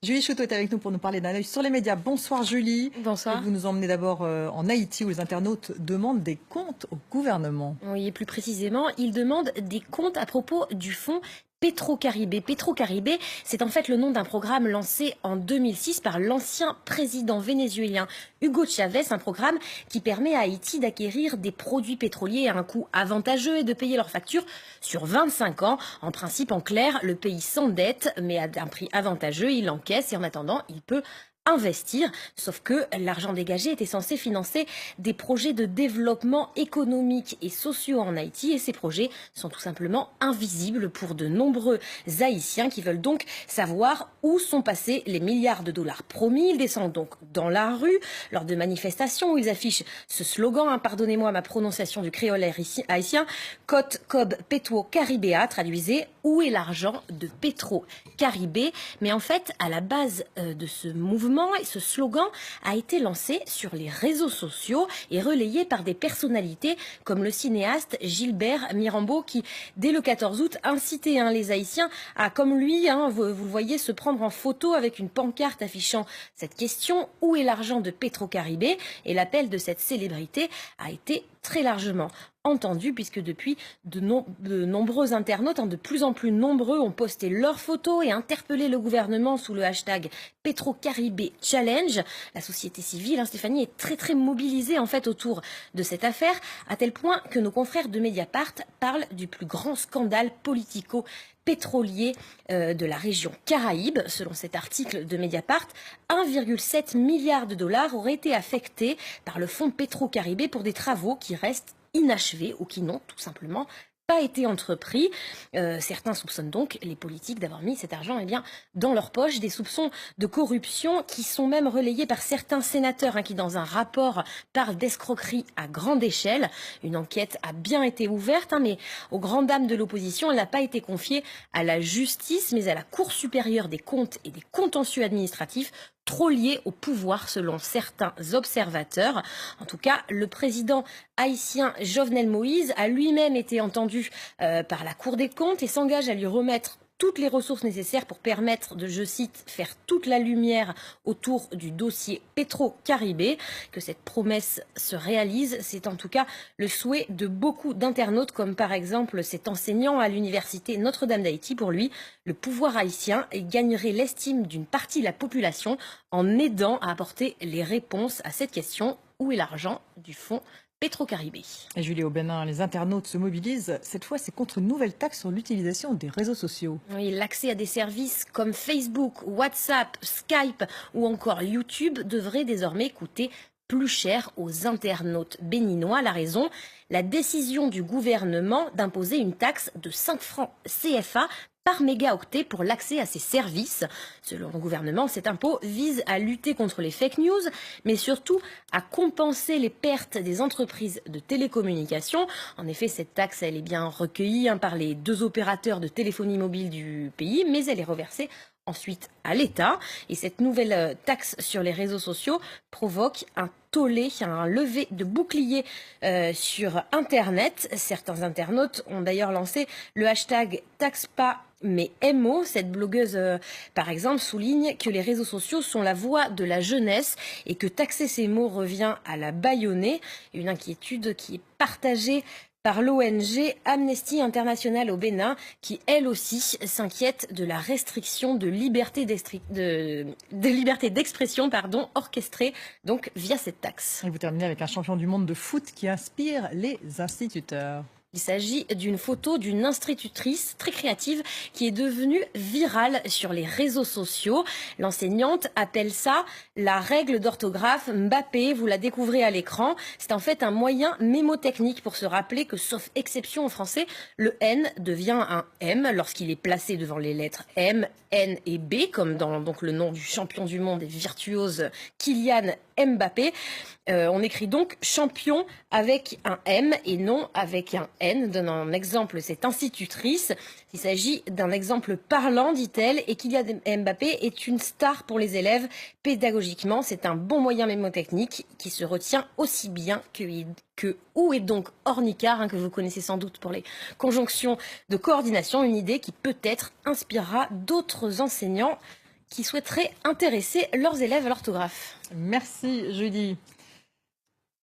Julie Chouteau est avec nous pour nous parler d'un œil sur les médias. Bonsoir Julie. Bonsoir. Vous nous emmenez d'abord en Haïti où les internautes demandent des comptes au gouvernement. Oui, et plus précisément, il demande des comptes à propos du fonds Petro-Caribé. Petro-Caribé, c'est en fait le nom d'un programme lancé en 2006 par l'ancien président vénézuélien Hugo Chavez, un programme qui permet à Haïti d'acquérir des produits pétroliers à un coût avantageux et de payer leurs factures sur 25 ans. En principe, en clair, le pays s'endette, mais à un prix avantageux, il encaisse et en attendant, il peut investir, sauf que l'argent dégagé était censé financer des projets de développement économique et sociaux en Haïti et ces projets sont tout simplement invisibles pour de nombreux Haïtiens qui veulent donc savoir où sont passés les milliards de dollars promis. Ils descendent donc dans la rue lors de manifestations où ils affichent ce slogan, pardonnez-moi ma prononciation du créole haïtien, Côte Cob Petro Caribéa, traduisez où est l'argent de Petro Caribé. Mais en fait, à la base de ce mouvement, et ce slogan a été lancé sur les réseaux sociaux et relayé par des personnalités comme le cinéaste Gilbert Mirambeau qui, dès le 14 août, incitait les Haïtiens à, comme lui, vous le voyez, se prendre en photo avec une pancarte affichant cette question « Où est l'argent de Petro-Caribé ?» Et l'appel de cette célébrité a été très largement entendu puisque depuis de nombreux internautes, de plus en plus nombreux, ont posté leurs photos et interpellé le gouvernement sous le hashtag Petro-Caribé Challenge. La société civile, Stéphanie, est très mobilisée en fait autour de cette affaire, à tel point que nos confrères de Mediapart parlent du plus grand scandale politico pétrolier de la région Caraïbes. Selon cet article de Mediapart, 1,7 milliard de dollars auraient été affectés par le fonds Petro-Caribé pour des travaux qui restent inachevés ou qui n'ont tout simplement pas été entrepris. Certains soupçonnent donc les politiques d'avoir mis cet argent dans leur poche. Des soupçons de corruption qui sont même relayés par certains sénateurs qui, dans un rapport, parlent d'escroquerie à grande échelle. Une enquête a bien été ouverte, mais aux grandes dames de l'opposition, elle n'a pas été confiée à la justice, mais à la Cour supérieure des comptes et des contentieux administratifs, trop liés au pouvoir selon certains observateurs. En tout cas, le président haïtien Jovenel Moïse a lui-même été entendu par la Cour des comptes et s'engage à lui remettre toutes les ressources nécessaires pour permettre de, je cite, faire toute la lumière autour du dossier Petro-Caribé. Que cette promesse se réalise, c'est en tout cas le souhait de beaucoup d'internautes, comme par exemple cet enseignant à l'université Notre-Dame d'Haïti. Pour lui, le pouvoir haïtien gagnerait l'estime d'une partie de la population en aidant à apporter les réponses à cette question. Où est l'argent du fonds Petro-Caribé? Et Julie, au Bénin, les internautes se mobilisent. Cette fois, c'est contre une nouvelle taxe sur l'utilisation des réseaux sociaux. Oui, l'accès à des services comme Facebook, WhatsApp, Skype ou encore YouTube devrait désormais coûter plus cher aux internautes béninois. La raison, la décision du gouvernement d'imposer une taxe de 5 francs CFA par mégaoctet pour l'accès à ces services. Selon le gouvernement, cet impôt vise à lutter contre les fake news, mais surtout à compenser les pertes des entreprises de télécommunications. En effet, cette taxe, elle est bien recueillie par les 2 opérateurs de téléphonie mobile du pays, mais elle est reversée ensuite à l'État. Et cette nouvelle taxe sur les réseaux sociaux provoque un tollé, un lever de bouclier sur Internet. Certains internautes ont d'ailleurs lancé le hashtag taxe pas mais MO, cette blogueuse, par exemple, souligne que les réseaux sociaux sont la voix de la jeunesse et que taxer ces mots revient à la bâillonner. Une inquiétude qui est partagée par l'ONG Amnesty International au Bénin, qui elle aussi s'inquiète de la restriction de liberté d'expression orchestrée donc via cette taxe. Et vous terminez avec un champion du monde de foot qui inspire les instituteurs. Il s'agit d'une photo d'une institutrice très créative qui est devenue virale sur les réseaux sociaux. L'enseignante appelle ça la règle d'orthographe Mbappé. Vous la découvrez à l'écran. C'est en fait un moyen mémotechnique pour se rappeler que, sauf exception en français, le N devient un M lorsqu'il est placé devant les lettres M, N et B, comme dans donc, le nom du champion du monde et virtuose Kylian Mbappé. On écrit donc champion avec un M et non avec un N. Donne un exemple cette institutrice. Il s'agit d'un exemple parlant, dit-elle, et Kylian Mbappé est une star pour les élèves. Pédagogiquement, c'est un bon moyen mémotechnique qui se retient aussi bien que où est donc ornicar, que vous connaissez sans doute pour les conjonctions de coordination, une idée qui peut-être inspirera d'autres enseignants qui souhaiteraient intéresser leurs élèves à l'orthographe. Merci Julie.